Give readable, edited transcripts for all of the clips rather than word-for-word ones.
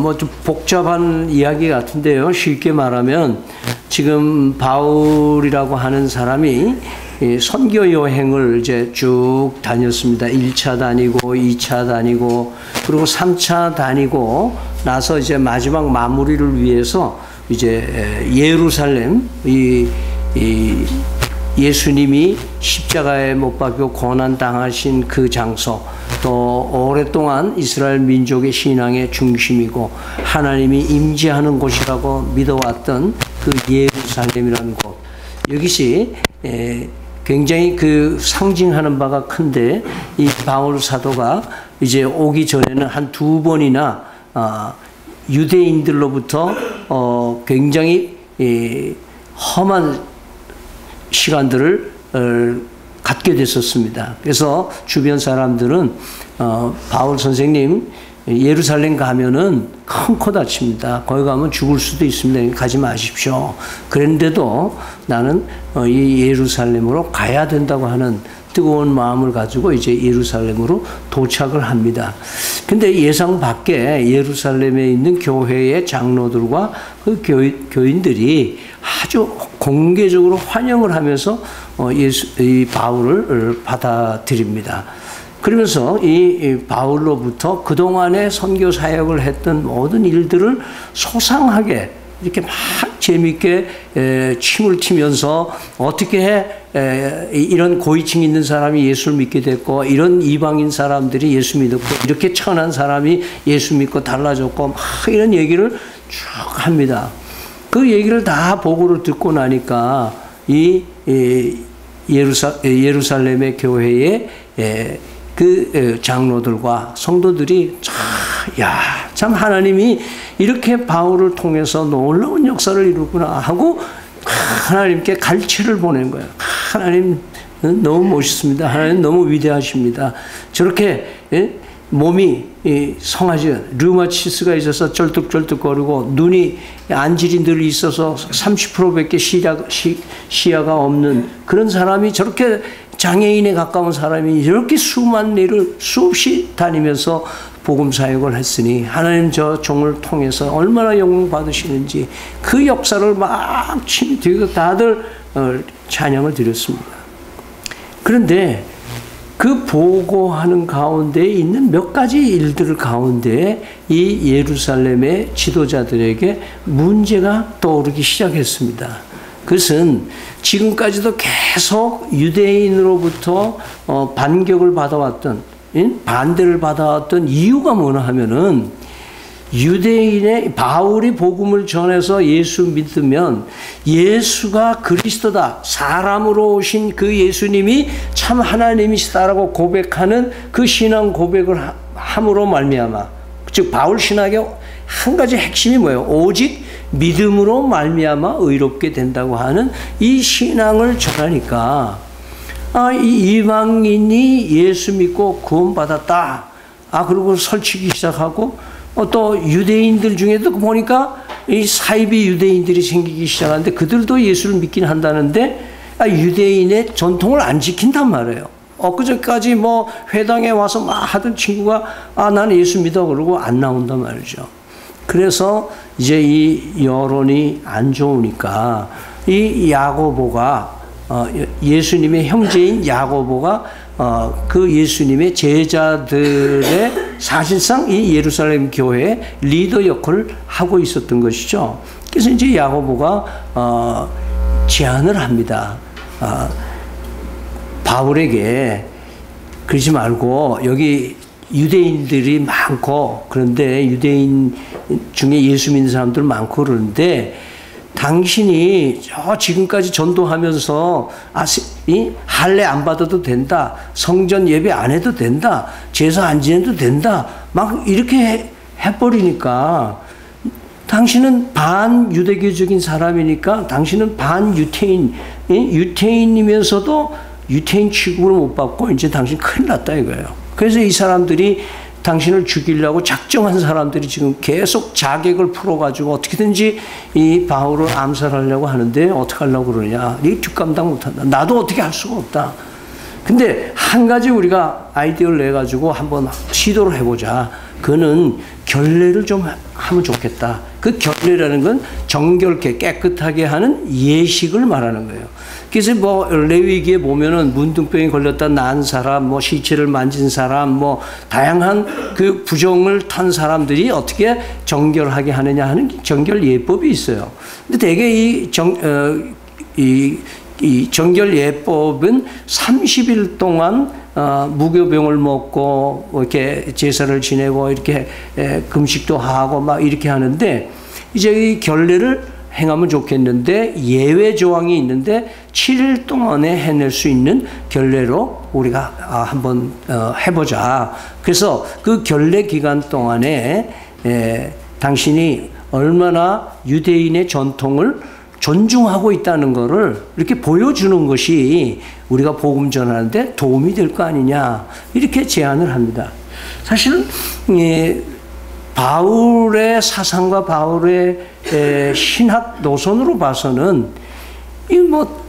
뭐 좀 복잡한 이야기 같은데요. 쉽게 말하면 지금 바울이라고 하는 사람이 선교 여행을 이제 쭉 다녔습니다. 1차 다니고 2차 다니고 그리고 3차 다니고 나서 이제 마지막 마무리를 위해서 이제 예루살렘 예수님이 십자가에 못 박혀 고난 당하신 그 장소, 또 오랫동안 이스라엘 민족의 신앙의 중심이고 하나님이 임재하는 곳이라고 믿어왔던 그 예루살렘이라는 곳, 여기시 굉장히 그 상징하는 바가 큰데, 이 바울 사도가 이제 오기 전에는 한 2번이나 유대인들로부터 굉장히 험한 시간들을 갖게 됐었습니다. 그래서 주변 사람들은 바울 선생님 예루살렘 가면은 큰 코 다칩니다. 거기 가면 죽을 수도 있습니다. 가지 마십시오. 그런데도 나는 이 예루살렘으로 가야 된다고 하는 뜨거운 마음을 가지고 이제 예루살렘으로 도착을 합니다. 근데 예상 밖에 예루살렘에 있는 교회의 장로들과 그 교인들이 아주 공개적으로 환영을 하면서 이 바울을 받아들입니다. 그러면서 이 바울로부터 그동안에 선교 사역을 했던 모든 일들을 소상하게 이렇게 막 재미있게 침을 튀면서 어떻게 이런 고위층 있는 사람이 예수를 믿게 됐고, 이런 이방인 사람들이 예수 믿었고, 이렇게 천한 사람이 예수 믿고 달라졌고, 막 이런 얘기를 쭉 합니다. 그 얘기를 다 보고를 듣고 나니까 이 예루살렘의 교회의 그 장로들과 성도들이 참 하나님이 이렇게 바울을 통해서 놀라운 역사를 이루구나 하고 하나님께 갈채를 보낸 거예요. 하나님 너무 멋있습니다. 하나님 너무 위대하십니다. 저렇게 몸이 성하지, 류마티스가 있어서 쩔뚝쩔뚝거리고 눈이 안질이 늘 있어서 30%밖에 시야가 없는 그런 사람이, 저렇게 장애인에 가까운 사람이 이렇게 수만 리를 수없이 다니면서 복음 사역을 했으니 하나님 저 종을 통해서 얼마나 영광 받으시는지 그 역사를 막 침이 튀고 다들 찬양을 드렸습니다. 그런데 그 보고하는 가운데 있는 몇 가지 일들 가운데 이 예루살렘의 지도자들에게 문제가 떠오르기 시작했습니다. 그것은 지금까지도 계속 유대인으로부터 반격을 받아왔던, 반대를 받아왔던 이유가 뭐냐 하면은, 유대인의 바울이 복음을 전해서 예수 믿으면 예수가 그리스도다, 사람으로 오신 그 예수님이 참 하나님이시다라고 고백하는 그 신앙 고백을 함으로 말미암아, 즉 바울 신학의 한 가지 핵심이 뭐예요? 오직 믿음으로 말미암아 의롭게 된다고 하는 이 신앙을 전하니까, 이 이방인이 예수 믿고 구원받았다, 그리고 설치기 시작하고, 또 유대인들 중에도 보니까 이 사이비 유대인들이 생기기 시작하는데 그들도 예수를 믿긴 한다는데 유대인의 전통을 안 지킨단 말이에요. 엊그제까지 뭐 회당에 와서 막 하던 친구가 나는 예수 믿어 그러고 안 나온단 말이죠. 그래서 이제 이 여론이 안 좋으니까 이 야고보가 예수님의 형제인 야고보가 그 예수님의 제자들의 사실상 이 예루살렘 교회의 리더 역할을 하고 있었던 것이죠. 그래서 이제 야고보가 제안을 합니다. 바울에게 그러지 말고, 여기 유대인들이 많고, 그런데 유대인 중에 예수 믿는 사람들 많고 그러는데, 당신이 지금까지 전도하면서 할례 안 받아도 된다, 성전 예배 안 해도 된다, 제사 안 지내도 된다, 막 이렇게 해버리니까, 당신은 반유대교적인 사람이니까 당신은 반유태인, 유태인이면서도 유태인 취급을 못 받고 이제 당신 큰일 났다 이거예요. 그래서 이 사람들이 당신을 죽이려고 작정한 사람들이 지금 계속 자객을 풀어가지고 어떻게든지 이 바울을 암살하려고 하는데 어떻게 하려고 그러냐. 네 뒷감당 못한다. 나도 어떻게 할 수가 없다. 근데 한 가지 우리가 아이디어를 내가지고 한번 시도를 해보자. 그거는 결례를 좀 하면 좋겠다. 그 결례라는 건 정결케 깨끗하게 하는 예식을 말하는 거예요. 그래서 뭐 레위기에 보면은 문둥병에 걸렸다 난 사람, 뭐 시체를 만진 사람, 뭐 다양한 그 부정을 탄 사람들이 어떻게 정결하게 하느냐 하는 정결 예법이 있어요. 근데 대개 이 정결 예법은 30일 동안 무교병을 먹고 이렇게 제사를 지내고 이렇게 금식도 하고 막 이렇게 하는데 이제 이 결례를 행하면 좋겠는데 예외 조항이 있는데 7일 동안에 해낼 수 있는 결례로 우리가 한번 해보자. 그래서 그 결례 기간 동안에 당신이 얼마나 유대인의 전통을 존중하고 있다는 것을 이렇게 보여주는 것이 우리가 복음 전하는데 도움이 될 거 아니냐 이렇게 제안을 합니다. 사실은 바울의 사상과 바울의 신학 노선으로 봐서는 이 뭐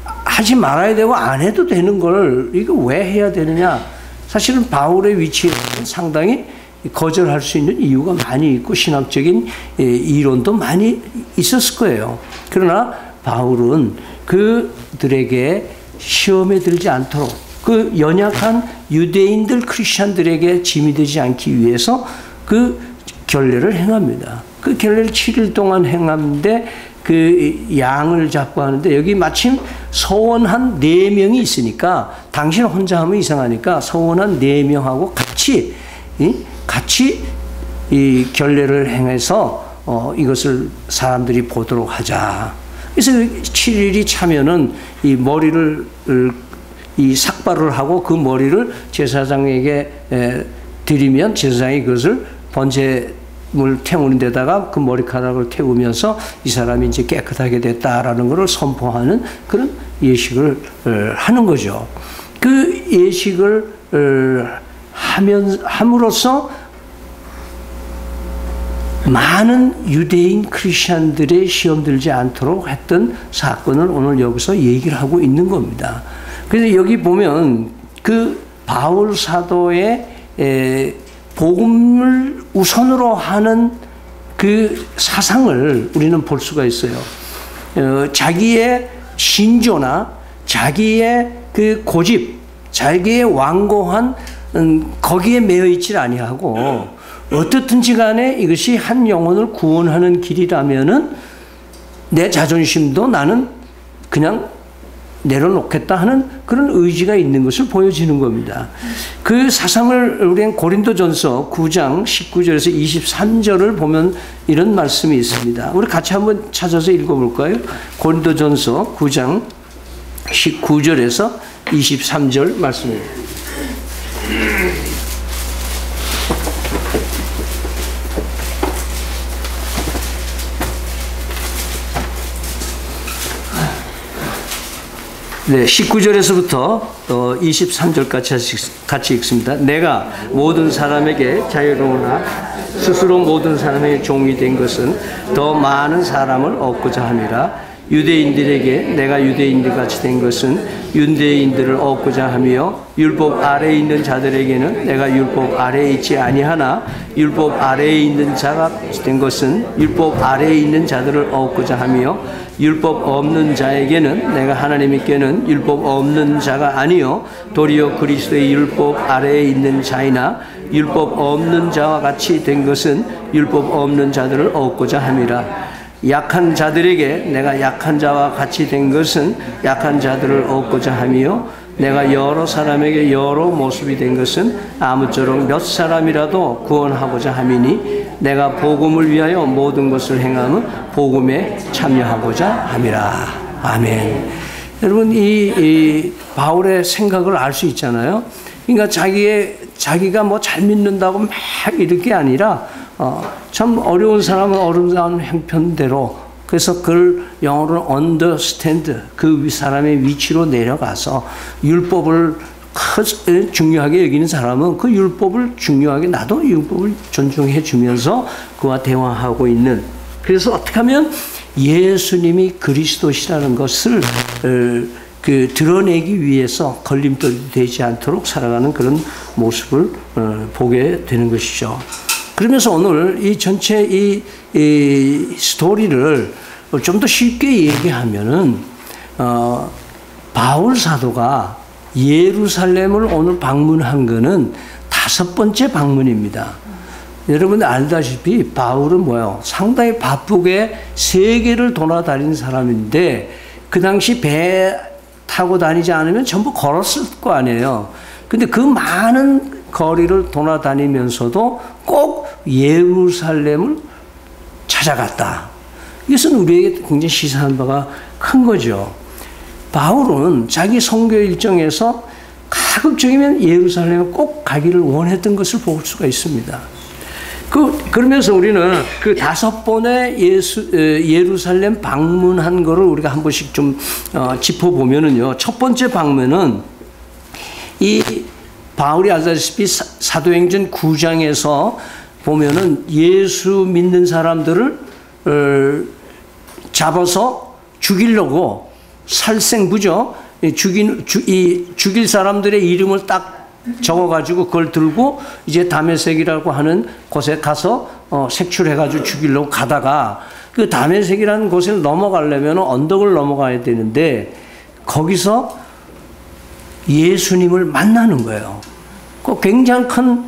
하지 말아야 되고 안 해도 되는 걸 이거 왜 해야 되느냐. 사실은 바울의 위치에는 상당히 거절할 수 있는 이유가 많이 있고 신학적인 이론도 많이 있었을 거예요. 그러나 바울은 그들에게 시험에 들지 않도록 그 연약한 유대인들 크리스천들에게 짐이 되지 않기 위해서 그 결례를 행합니다. 그 결례를 7일 동안 행하는데 그 양을 잡고 하는데 여기 마침 서원한 4명이 있으니까 당신 혼자 하면 이상하니까 서원한 4명하고 같이 이 결례를 행해서 이것을 사람들이 보도록 하자. 그래서 7일이 차면은 이 머리를 이 삭발을 하고 그 머리를 제사장에게 드리면 제사장이 그것을 번제물 태우는 데다가 그 머리카락을 태우면서 이 사람이 이제 깨끗하게 됐다라는 것을 선포하는 그런 예식을 하는 거죠. 그 예식을 함으로써 많은 유대인 크리스천들의 시험 들지 않도록 했던 사건을 오늘 여기서 얘기를 하고 있는 겁니다. 그래서 여기 보면 그 바울 사도의 복음을 우선으로 하는 그 사상을 우리는 볼 수가 있어요. 자기의 신조나 자기의 그 고집, 자기의 완고한 거기에 매여 있지 아니하고 어떻든지 간에 이것이 한 영혼을 구원하는 길이라면은 내 자존심도 나는 그냥 내려놓겠다 하는 그런 의지가 있는 것을 보여지는 겁니다. 그 사상을 우리는 고린도전서 9장 19절에서 23절을 보면 이런 말씀이 있습니다. 우리 같이 한번 찾아서 읽어볼까요? 고린도전서 9장 19절에서 23절 말씀입니다. 네, 19절에서부터 23절까지 같이 읽습니다. 내가 모든 사람에게 자유로우나 스스로 모든 사람의 종이 된 것은 더 많은 사람을 얻고자 함이라. 유대인들에게 내가 유대인들 같이 된 것은 유대인들을 얻고자 하며 율법 아래에 있는 자들에게는 내가 율법 아래에 있지 아니하나 율법 아래에 있는 자가 된 것은 율법 아래에 있는 자들을 얻고자 하며 율법 없는 자에게는 내가 하나님께는 율법 없는 자가 아니요 도리어 그리스도의 율법 아래에 있는 자이나 율법 없는 자와 같이 된 것은 율법 없는 자들을 얻고자 함이라. 약한 자들에게 내가 약한 자와 같이 된 것은 약한 자들을 얻고자 하며 내가 여러 사람에게 여러 모습이 된 것은 아무쪼록 몇 사람이라도 구원하고자 함이니 내가 복음을 위하여 모든 것을 행하면 복음에 참여하고자 함이라. 아멘. 여러분 이 바울의 생각을 알 수 있잖아요. 그러니까 자기가 뭐 잘 믿는다고 막 이렇게 아니라 참 어려운 사람은 어려운 형편대로 그래서 그걸 영어로 understand 그 사람의 위치로 내려가서 율법을 중요하게 여기는 사람은 그 율법을 중요하게 나도 율법을 존중해 주면서 그와 대화하고 있는 그래서 어떻게 하면 예수님이 그리스도시라는 것을 드러내기 위해서 걸림돌이 되지 않도록 살아가는 그런 모습을 보게 되는 것이죠. 그러면서 오늘 이 전체 이 스토리를 좀 더 쉽게 얘기하면은 바울 사도가 예루살렘을 오늘 방문한 것은 5번째 방문입니다. 여러분 알다시피 바울은 뭐예요? 상당히 바쁘게 세계를 돌아다니는 사람인데 그 당시 배 타고 다니지 않으면 전부 걸었을 거 아니에요. 근데 그 많은 거리를 돌아다니면서도 꼭 예루살렘을 찾아갔다. 이것은 우리에게 굉장히 시사한 바가 큰 거죠. 바울은 자기 선교 일정에서 가급적이면 예루살렘에 꼭 가기를 원했던 것을 볼 수가 있습니다. 그러면서 우리는 그 5번의 예루살렘 방문한 거를 우리가 한 번씩 좀 짚어보면은요. 첫 번째 방문은 이 바울이 알다시피 사도행전 9장에서 보면은 예수 믿는 사람들을 잡아서 죽이려고 살생부죠. 죽일 사람들의 이름을 딱 적어가지고 그걸 들고 이제 다메섹이라고 하는 곳에 가서 색출해가지고 죽이려고 가다가 그 다메섹이라는 곳을 넘어가려면 언덕을 넘어가야 되는데 거기서 예수님을 만나는 거예요. 그 굉장히 큰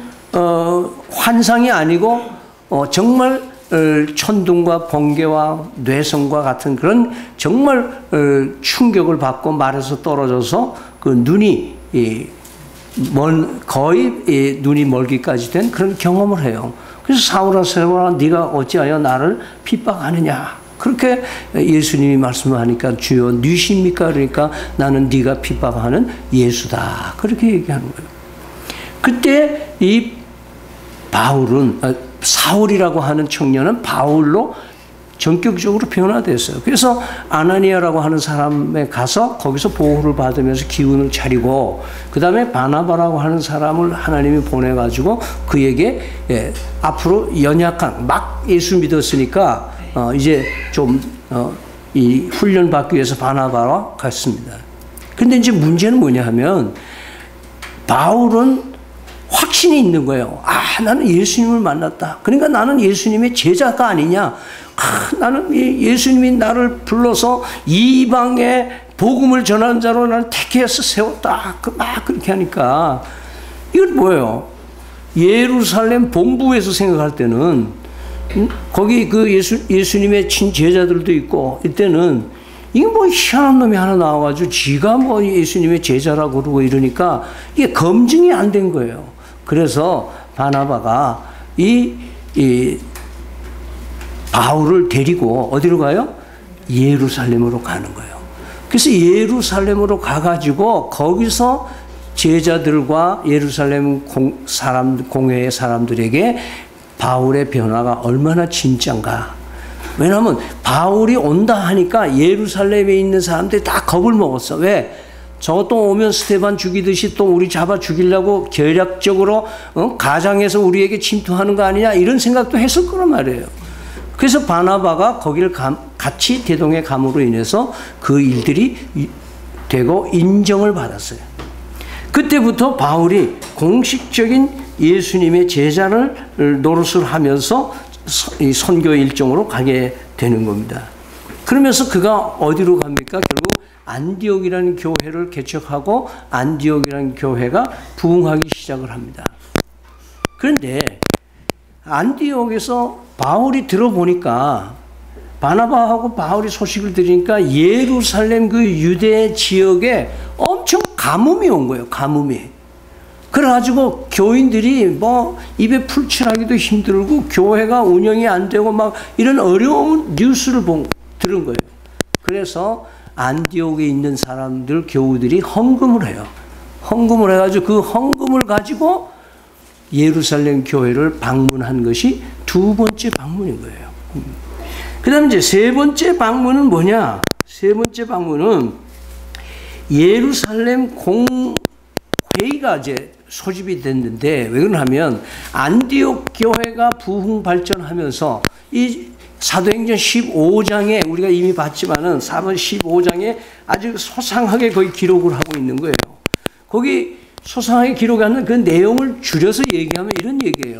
환상이 아니고 정말 천둥과 번개와 뇌성과 같은 그런 정말 충격을 받고 말에서 떨어져서 그 눈이 거의 눈이 멀기까지 된 그런 경험을 해요. 그래서 사울아 네가 어찌하여 나를 핍박하느냐 그렇게 예수님이 말씀하니까 주여 누구십니까? 그러니까 나는 네가 핍박하는 예수다 그렇게 얘기하는 거예요. 그때 이 바울은 사울이라고 하는 청년은 바울로 전격적으로 변화됐어요. 그래서 아나니아라고 하는 사람에 가서 거기서 보호를 받으면서 기운을 차리고 그 다음에 바나바라고 하는 사람을 하나님이 보내가지고 그에게 앞으로 연약한 막 예수 믿었으니까 이제 좀 이 훈련 받기 위해서 바나바와 갔습니다. 근데 이제 문제는 뭐냐 하면 바울은 확신이 있는 거예요. 나는 예수님을 만났다. 그러니까 나는 예수님의 제자가 아니냐. 나는 예수님이 나를 불러서 이방의 복음을 전하는 자로 나를 택해서 세웠다. 막 그렇게 하니까 이건 뭐예요? 예루살렘 본부에서 생각할 때는 거기 그 예수님의 친제자들도 있고 이때는 이게 뭐 희한한 놈이 하나 나와가지고 지가 뭐 예수님의 제자라고 그러고 이러니까 이게 검증이 안 된 거예요. 그래서 바나바가 이 바울을 데리고 어디로 가요? 예루살렘으로 가는 거예요. 그래서 예루살렘으로 가가지고 거기서 제자들과 예루살렘 공회의 사람들에게 바울의 변화가 얼마나 진짠가. 왜냐하면 바울이 온다 하니까 예루살렘에 있는 사람들이 다 겁을 먹었어. 왜? 저거 또 오면 스테반 죽이듯이 또 우리 잡아 죽이려고 계략적으로 가장해서 우리에게 침투하는 거 아니냐 이런 생각도 했을 거란 말이에요. 그래서 바나바가 거기를 같이 대동에 감으로 인해서 그 일들이 되고 인정을 받았어요. 그때부터 바울이 공식적인 예수님의 제자를 노릇을 하면서 이 선교 일정으로 가게 되는 겁니다. 그러면서 그가 어디로 갑니까? 결국 안디옥이라는 교회를 개척하고 안디옥이라는 교회가 부흥하기 시작을 합니다. 그런데 안디옥에서 바울이 들어보니까 바나바하고 바울이 소식을 들으니까 예루살렘 그 유대 지역에 엄청 가뭄이 온 거예요. 가뭄이. 그래가지고 교인들이 뭐 입에 풀칠하기도 힘들고 교회가 운영이 안 되고 막 이런 어려운 뉴스를 들은 거예요. 그래서 안디옥에 있는 사람들 교우들이 헌금을 해요. 헌금을 해가지고 그 헌금을 가지고 예루살렘 교회를 방문한 것이 2번째 방문인 거예요. 그 다음에 이제 3번째 방문은 뭐냐? 3번째 방문은 예루살렘 공회의가 이제 소집이 됐는데 왜 그러냐면 안디옥 교회가 부흥 발전하면서 이 사도행전 15장에 우리가 이미 봤지만은 사도행전 15장에 아주 소상하게 거기 기록을 하고 있는 거예요. 거기 소상하게 기록하는 그 내용을 줄여서 얘기하면 이런 얘기예요.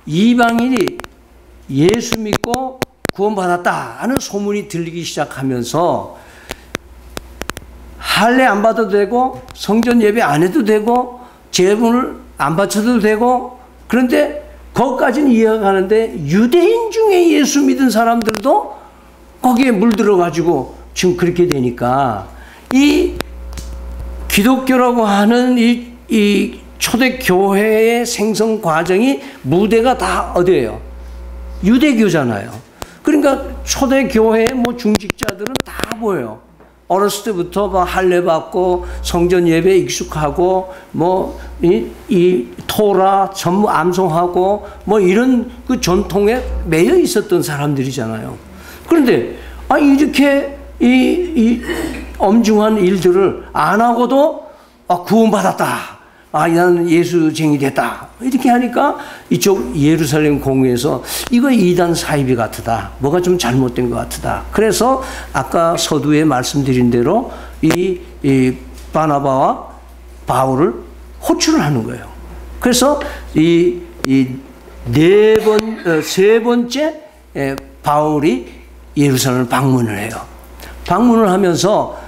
이방인이 예수 믿고 구원받았다 하는 소문이 들리기 시작하면서 할례 안 받아도 되고 성전 예배 안 해도 되고 제물을 안 바쳐도 되고, 그런데 거기까지는 이해가 가는데 유대인 중에 예수 믿은 사람들도 거기에 물들어가지고 지금 그렇게 되니까 이 기독교라고 하는 이 초대교회의 생성 과정이 무대가 다 어디예요? 유대교잖아요. 그러니까 초대교회의 뭐 중직자들은 다 뭐예요? 어렸을 때부터 뭐 할례 받고 성전 예배에 익숙하고 뭐 이 토라 전부 암송하고 뭐 이런 그 전통에 매여 있었던 사람들이잖아요. 그런데 이렇게 이 엄중한 일들을 안 하고도 구원받았다. 나는 예수쟁이 됐다. 이렇게 하니까 이쪽 예루살렘 공회에서 이거 이단 사이비 같다. 뭐가 좀 잘못된 것 같다. 그래서 아까 서두에 말씀드린 대로 이 바나바와 바울을 호출을 하는 거예요. 그래서 세 번째 바울이 예루살렘을 방문을 해요. 방문을 하면서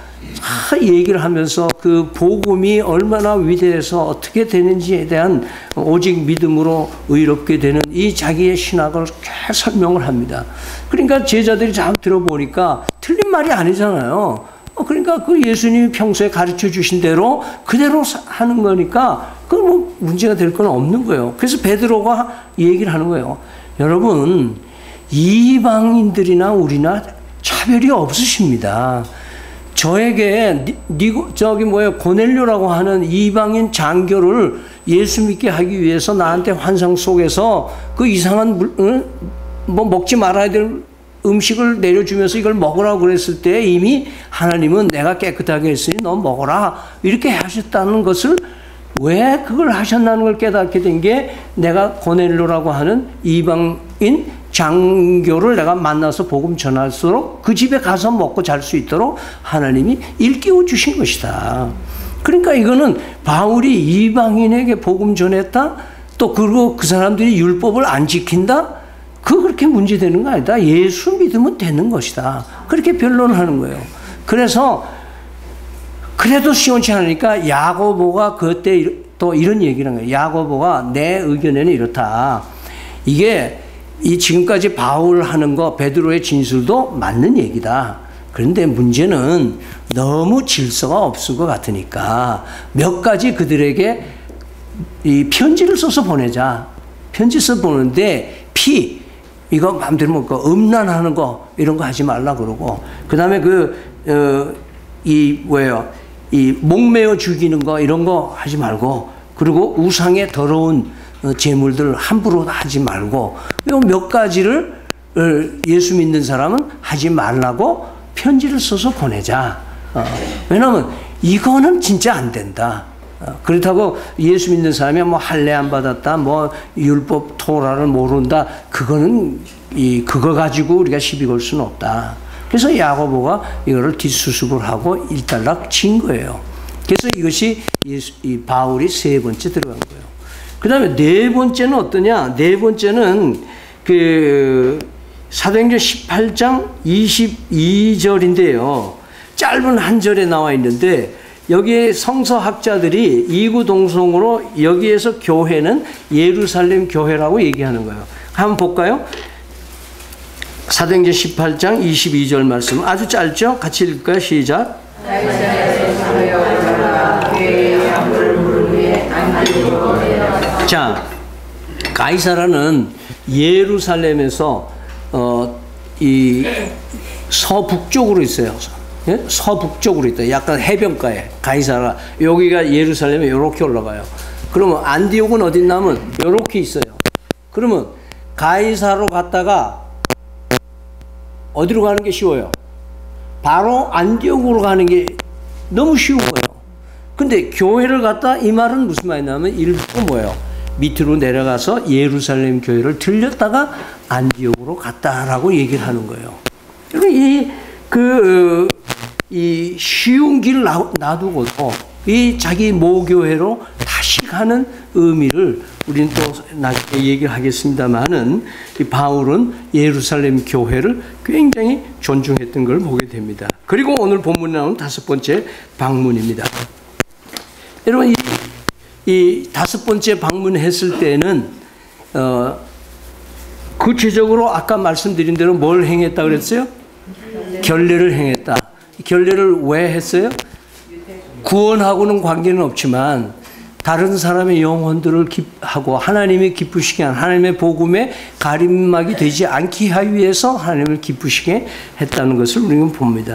얘기를 하면서 그 복음이 얼마나 위대해서 어떻게 되는지에 대한 오직 믿음으로 의롭게 되는 이 자기의 신학을 계속 설명을 합니다. 그러니까 제자들이 잘 들어보니까 틀린 말이 아니잖아요. 그러니까 그 예수님이 평소에 가르쳐 주신 대로 그대로 하는 거니까 그 뭐 문제가 될 건 없는 거예요. 그래서 베드로가 얘기를 하는 거예요. 여러분, 이방인들이나 우리나 차별이 없으십니다. 저에게 고넬료라고 하는 이방인 장교를 예수 믿게 하기 위해서 나한테 환상 속에서 그 이상한 뭐 먹지 말아야 될 음식을 내려주면서 이걸 먹으라고 그랬을 때 이미 하나님은 내가 깨끗하게 했으니 너 먹어라 이렇게 하셨다는 것을, 왜 그걸 하셨다는 걸 깨닫게 된 게 내가 고넬료라고 하는 이방인 장교를 내가 만나서 복음 전할수록 그 집에 가서 먹고 잘 수 있도록 하나님이 일깨워 주신 것이다. 그러니까 이거는 바울이 이방인에게 복음 전했다, 또 그리고 그 사람들이 율법을 안 지킨다, 그렇게 문제되는 거 아니다. 예수 믿으면 되는 것이다. 그렇게 변론을 하는 거예요. 그래서 그래도 시원치 않으니까 야고보가 그때 또 이런 얘기를 한 거예요. 야고보가 내 의견에는 이렇다. 이게 지금까지 바울 하는 거 베드로의 진술도 맞는 얘기다. 그런데 문제는 너무 질서가 없을 것 같으니까 몇 가지 그들에게 이 편지를 써서 보내자. 편지 써서 보는데 이거 마음대로 먹고 음란하는 거 이런 거 하지 말라 그러고, 그 다음에 이 목매어 죽이는 거 이런 거 하지 말고, 그리고 우상의 더러운 제물들 함부로 하지 말고, 이 몇 가지를 예수 믿는 사람은 하지 말라고 편지를 써서 보내자. 왜냐하면 이거는 진짜 안 된다. 그렇다고 예수 믿는 사람이 뭐 할례 안 받았다, 뭐 율법 토라를 모른다, 그거는 그거 가지고 우리가 시비 걸 수는 없다. 그래서 야고보가 이거를 뒷수습을 하고 일단락 친 거예요. 그래서 이것이 이 바울이 세 번째 들어간 거예요. 그 다음에 네 번째는 어떠냐? 네 번째는 사도행전 18장 22절인데요. 짧은 한 절에 나와 있는데 여기에 성서학자들이 이구동성으로 여기에서 교회는 예루살렘 교회라고 얘기하는 거예요. 한번 볼까요? 사도행전 18장 22절 말씀 아주 짧죠? 같이 읽을까요? 시작. 자, 가이사라는 예루살렘에서 이 서북쪽으로 있어요. 예? 서북쪽으로 있다. 약간 해변가에 가이사라. 여기가 예루살렘에 이렇게 올라가요. 그러면 안디옥은 어디 있냐면 이렇게 있어요. 그러면 가이사로 갔다가 어디로 가는 게 쉬워요? 바로 안디옥으로 가는 게 너무 쉬운 거예요. 근데 교회를 갔다 이 말은 무슨 말이냐면 일부 뭐예요? 밑으로 내려가서 예루살렘 교회를 들렸다가 안디옥으로 갔다라고 얘기를 하는 거예요. 이 쉬운 길 놔두고도 이 자기 모교회로 다시 가는 의미를 우리는 또 나중에 얘기를 하겠습니다만은 이 바울은 예루살렘 교회를 굉장히 존중했던 걸 보게 됩니다. 그리고 오늘 본문에 나오는 5번째 방문입니다. 여러분 이 5번째 방문했을 때는 구체적으로 아까 말씀드린 대로 뭘 행했다 그랬어요? 결례를 행했다. 결례를 왜 했어요? 구원하고는 관계는 없지만 다른 사람의 영혼들을 하고 하나님이 기쁘시게 한 하나님의 복음에 가림막이 되지 않기 하기 위해서 하나님을 기쁘시게 했다는 것을 우리는 봅니다.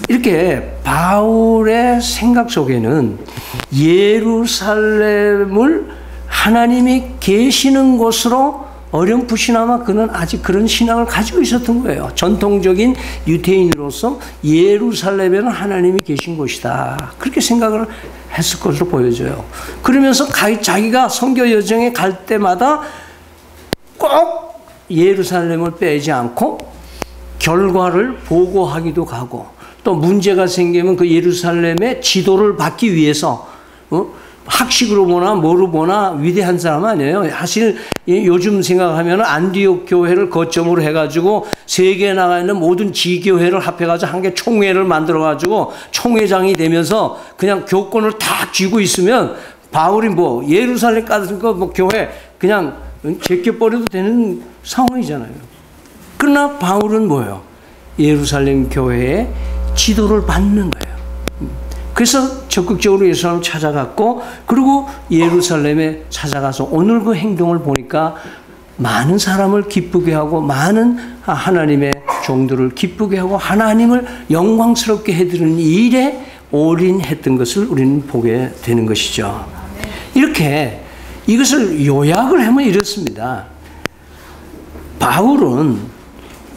이렇게 바울의 생각 속에는 예루살렘을 하나님이 계시는 곳으로 어렴풋이나마 그는 아직 그런 신앙을 가지고 있었던 거예요. 전통적인 유대인으로서 예루살렘에는 하나님이 계신 곳이다. 그렇게 생각을 했을 것으로 보여져요. 그러면서 자기가 선교 여정에 갈 때마다 꼭 예루살렘을 빼지 않고 결과를 보고하기도 가고 또 문제가 생기면 그 예루살렘의 지도를 받기 위해서 학식으로 보나 뭐로 보나 위대한 사람 아니에요. 사실 요즘 생각하면 안디옥 교회를 거점으로 해가지고 세계에 나가 있는 모든 지교회를 합해가지고 한 개 총회를 만들어가지고 총회장이 되면서 그냥 교권을 다 쥐고 있으면 바울이 뭐 예루살렘 같은 거 뭐 교회 그냥 제껴버려도 되는 상황이잖아요. 그러나 바울은 뭐예요? 예루살렘 교회의 지도를 받는 거예요. 그래서 적극적으로 예루살렘을 찾아갔고 그리고 예루살렘에 찾아가서 오늘 그 행동을 보니까 많은 사람을 기쁘게 하고 많은 하나님의 종들을 기쁘게 하고 하나님을 영광스럽게 해드리는 일에 올인했던 것을 우리는 보게 되는 것이죠. 이렇게 이것을 요약을 하면 이렇습니다. 바울은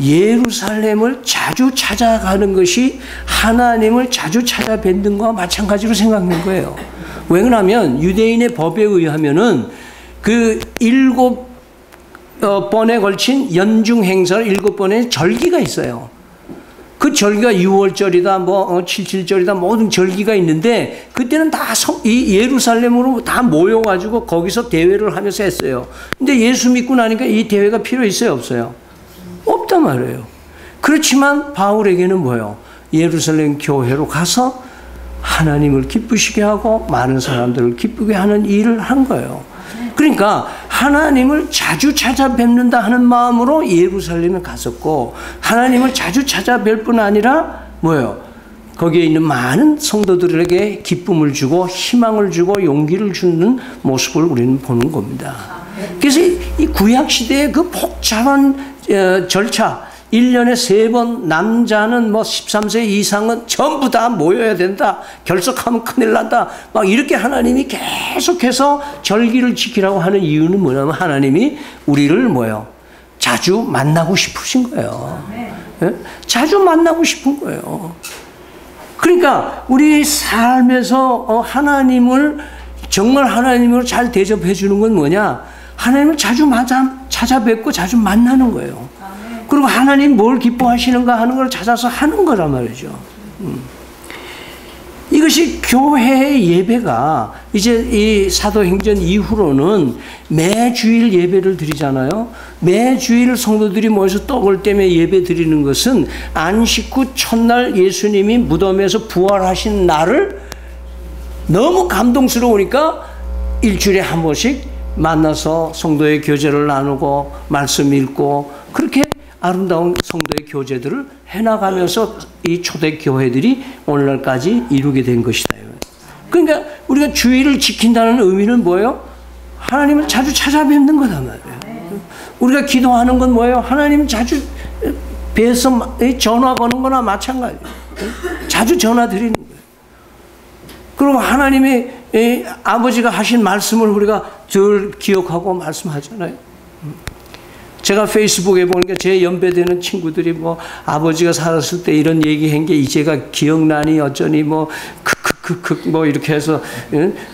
예루살렘을 자주 찾아가는 것이 하나님을 자주 찾아뵙는 것과 마찬가지로 생각하는 거예요. 왜 그러냐면 유대인의 법에 의하면은 그 7번에 걸친 연중 행사 7번의 절기가 있어요. 그 절기가 6월절이다, 뭐 77절이다, 모든 절기가 있는데 그때는 다 이 예루살렘으로 다 모여가지고 거기서 대회를 하면서 했어요. 근데 예수 믿고 나니까 이 대회가 필요 있어요, 없어요? 없단 말이에요. 그렇지만 바울에게는 뭐예요? 예루살렘 교회로 가서 하나님을 기쁘시게 하고 많은 사람들을 기쁘게 하는 일을 한 거예요. 그러니까 하나님을 자주 찾아뵙는다 하는 마음으로 예루살렘에 갔었고 하나님을 자주 찾아뵐 뿐 아니라 뭐예요? 거기에 있는 많은 성도들에게 기쁨을 주고 희망을 주고 용기를 주는 모습을 우리는 보는 겁니다. 그래서 이 구약시대의 그 복잡한 절차 1년에 3번 남자는 뭐 13세 이상은 전부 다 모여야 된다. 결석하면 큰일 난다. 막 이렇게 하나님이 계속해서 절기를 지키라고 하는 이유는 뭐냐면 하나님이 우리를 뭐예요? 자주 만나고 싶으신 거예요. 네? 자주 만나고 싶은 거예요. 그러니까 우리 삶에서 하나님을 정말 하나님으로 잘 대접해 주는 건 뭐냐? 하나님을 자주 찾아뵙고 자주 만나는 거예요. 그리고 하나님 뭘 기뻐하시는가 하는 걸 찾아서 하는 거란 말이죠. 이것이 교회의 예배가 이제 이 사도행전 이후로는 매주일 예배를 드리잖아요. 매주일 성도들이 모여서 떡을 떼며 예배 드리는 것은 안식 후 첫날 예수님이 무덤에서 부활하신 날을 너무 감동스러우니까 일주일에 한 번씩 만나서 성도의 교제를 나누고 말씀 읽고 그렇게 아름다운 성도의 교제들을 해나가면서 이 초대교회들이 오늘날까지 이루게 된 것이다. 그러니까 우리가 주의를 지킨다는 의미는 뭐예요? 하나님을 자주 찾아뵙는 거단 말이에요. 우리가 기도하는 건 뭐예요? 하나님 자주 뵈서 전화 거는 거나 마찬가지예요. 자주 전화 드리는 거예요. 그리고 하나님이 아버지가 하신 말씀을 우리가 늘 기억하고 말씀하잖아요. 제가 페이스북에 보니까 제 연배되는 친구들이 뭐 아버지가 살았을 때 이런 얘기한 게 이제가 기억나니 어쩌니 뭐 크크크 뭐 이렇게 해서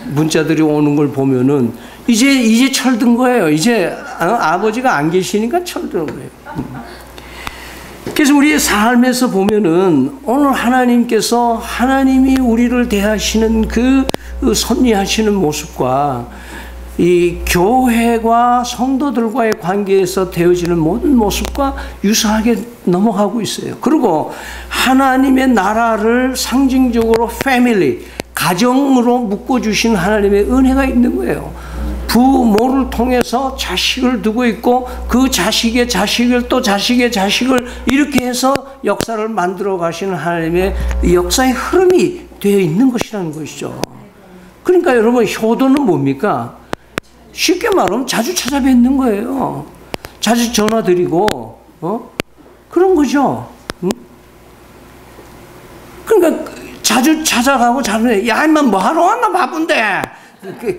문자들이 오는 걸 보면은 이제 철든 거예요. 이제 아버지가 안 계시니까 철든 거예요. 그래서 우리의 삶에서 보면은 오늘 하나님이 우리를 대하시는 그 섭리하시는 모습과 이 교회와 성도들과의 관계에서 되어지는 모든 모습과 유사하게 넘어가고 있어요. 그리고 하나님의 나라를 상징적으로 패밀리, 가정으로 묶어주신 하나님의 은혜가 있는 거예요. 부모를 통해서 자식을 두고 있고 그 자식의 자식을 또 자식의 자식을 이렇게 해서 역사를 만들어 가시는 하나님의 역사의 흐름이 되어 있는 것이라는 것이죠. 그러니까 여러분, 효도는 뭡니까? 쉽게 말하면 자주 찾아뵙는 거예요. 자주 전화드리고 그런 거죠. 그러니까 자주 찾아가고 야 인마 뭐하러 왔나 바쁜데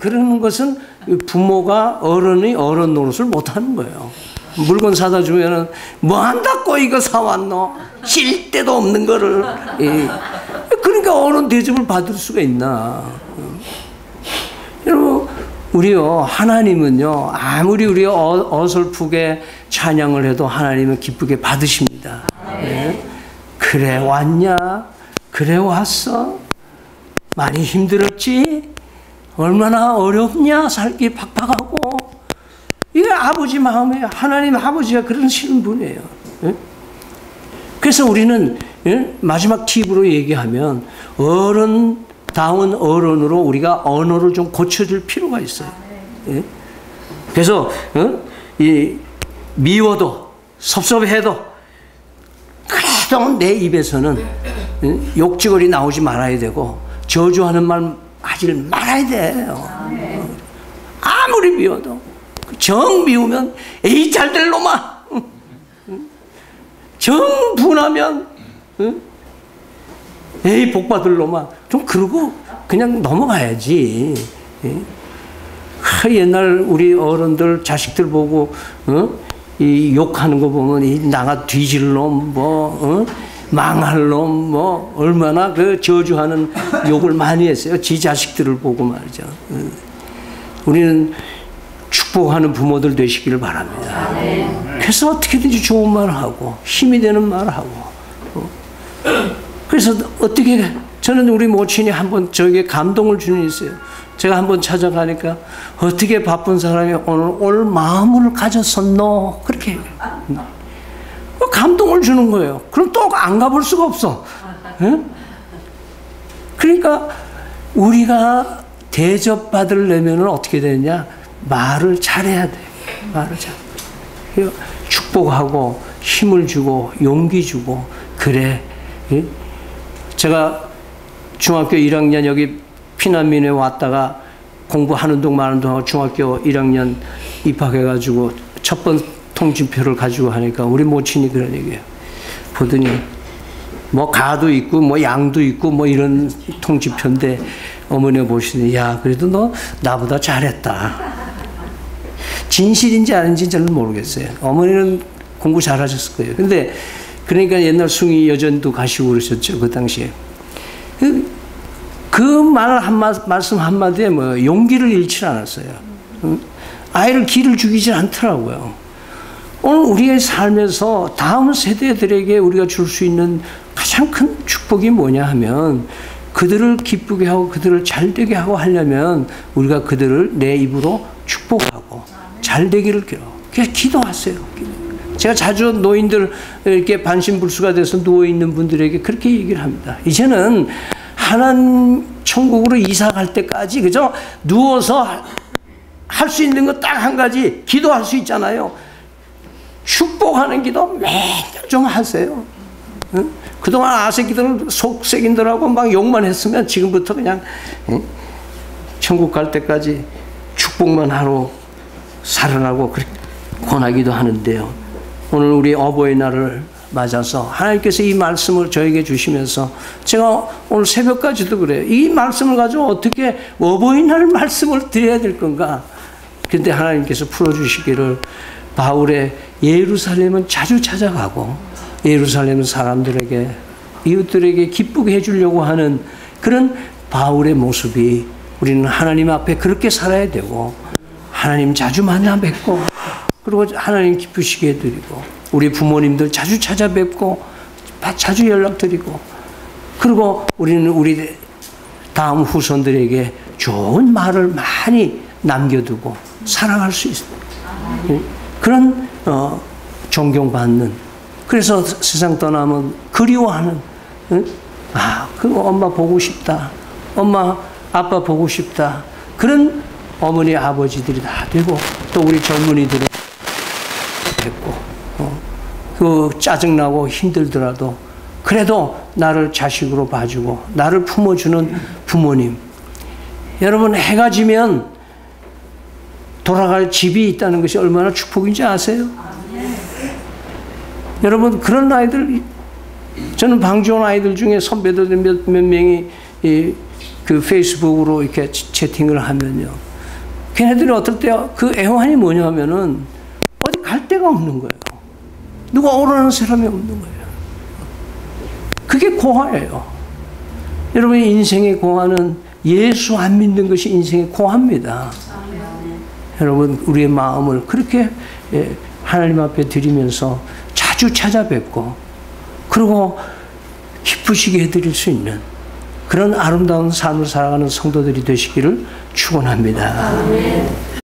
그러는 것은 부모가 어른이 어른 노릇을 못하는 거예요. 물건 사다 주면은 뭐 한다고 이거 사왔노? 실 데도 없는 거를. 그러니까 어른 대접을 받을 수가 있나? 여러분, 우리요, 하나님은요, 아무리 우리 어설프게 찬양을 해도 하나님은 기쁘게 받으십니다. 네. 그래 왔냐? 그래 왔어? 많이 힘들었지? 얼마나 어렵냐? 살기 팍팍하고. 이게 아버지 마음이에요. 하나님 아버지가 그러시는 분이에요. 네? 그래서 우리는 마지막 팁으로 얘기하면 어른다운 어른으로 우리가 언어를 좀 고쳐줄 필요가 있어요. 예? 그래서 이 미워도 섭섭해도 그래도 내 입에서는 욕지거리 나오지 말아야 되고 저주하는 말 하지 말아야 돼요. 아무리 미워도 정 미우면 에이 잘될 놈아, 정 분하면 에이 복 받을 놈아, 좀 그러고 그냥 넘어가야지. 옛날 우리 어른들 자식들 보고 이 욕하는 거 보면 이 나가 뒤질 놈, 뭐 망할 놈, 뭐 얼마나 그 저주하는 욕을 많이 했어요. 지 자식들을 보고 말이죠. 우리는 축복하는 부모들 되시기를 바랍니다. 그래서 어떻게든지 좋은 말을 하고 힘이 되는 말을 하고. 그래서 어떻게 저는 우리 모친이 한번 저에게 감동을 주는 게 있어요. 제가 한번 찾아가니까 어떻게 바쁜 사람이 오늘 마음을 가졌었노? 그렇게 감동을 주는 거예요. 그럼 또 안 가볼 수가 없어. 그러니까 우리가 대접받으려면 어떻게 되느냐? 말을 잘해야 돼. 말을 잘. 축복하고 힘을 주고 용기 주고 그래. 제가 중학교 1학년 여기 피난민에 왔다가 공부하는 동안 마는 동안 중학교 1학년 입학해가지고 첫 번 통지표를 가지고 하니까 우리 모친이 그런 얘기예요. 보더니 뭐 가도 있고 뭐 양도 있고 뭐 이런 통지표인데 어머니가 보시더니 야 그래도 너 나보다 잘했다. 진실인지 아닌지 저는 모르겠어요. 어머니는 공부 잘하셨을 거예요. 근데 그러니까 옛날 숭이 여전도 가시고 그러셨죠. 그 당시에. 그 말씀 한마디에 뭐 용기를 잃지 않았어요. 아이를 기를 죽이지 않더라고요. 오늘 우리의 삶에서 다음 세대들에게 우리가 줄 수 있는 가장 큰 축복이 뭐냐 하면 그들을 기쁘게 하고 그들을 잘되게 하고 하려면 우리가 그들을 내 입으로 축복하고 잘되기를 기도하세요. 제가 자주 노인들 이렇게 반신불수가 돼서 누워있는 분들에게 그렇게 얘기를 합니다. 이제는 하나님 천국으로 이사 갈 때까지 그죠? 누워서 할 수 있는 거 딱 한 가지 기도할 수 있잖아요. 축복하는 기도 매일 좀 하세요. 응? 그동안 아새끼들은 속새끼들하고 막 욕만 했으면 지금부터 그냥 천국 갈 때까지 축복만 하러 살아라고 그렇게 권하기도 하는데요. 오늘 우리 어버이날을 맞아서 하나님께서 이 말씀을 저에게 주시면서 제가 오늘 새벽까지도 그래요. 이 말씀을 가지고 어떻게 어버이날 말씀을 드려야 될 건가? 근데 하나님께서 풀어주시기를 바울의 예루살렘은 자주 찾아가고 예루살렘 사람들에게 이웃들에게 기쁘게 해주려고 하는 그런 바울의 모습이 우리는 하나님 앞에 그렇게 살아야 되고 하나님 자주 만나 뵙고 그리고 하나님 기쁘시게 해드리고 우리 부모님들 자주 찾아뵙고 자주 연락드리고 그리고 우리는 우리 다음 후손들에게 좋은 말을 많이 남겨두고 살아갈 수 있어요. 그런 존경받는 그래서 세상 떠나면 그리워하는 그 엄마 보고 싶다. 엄마 아빠 보고 싶다. 그런 어머니 아버지들이 다 되고 또 우리 젊은이들은 됐고 그 짜증나고 힘들더라도 그래도 나를 자식으로 봐주고 나를 품어주는 부모님. 여러분 해가 지면 돌아갈 집이 있다는 것이 얼마나 축복인지 아세요? 여러분 그런 아이들 저는 방주 온 아이들 중에 선배들 몇 명이 그 페이스북으로 이렇게 채팅을 하면요. 걔네들이 어떨 때 그 애환이 뭐냐면은 어디 갈 데가 없는 거예요. 누가 오라는 사람이 없는 거예요. 그게 고아예요. 여러분 인생의 고아는 예수 안 믿는 것이 인생의 고아입니다. 여러분 우리의 마음을 그렇게 하나님 앞에 드리면서 자주 찾아뵙고 그리고 기쁘시게 해드릴 수 있는 그런 아름다운 삶을 살아가는 성도들이 되시기를 축원합니다.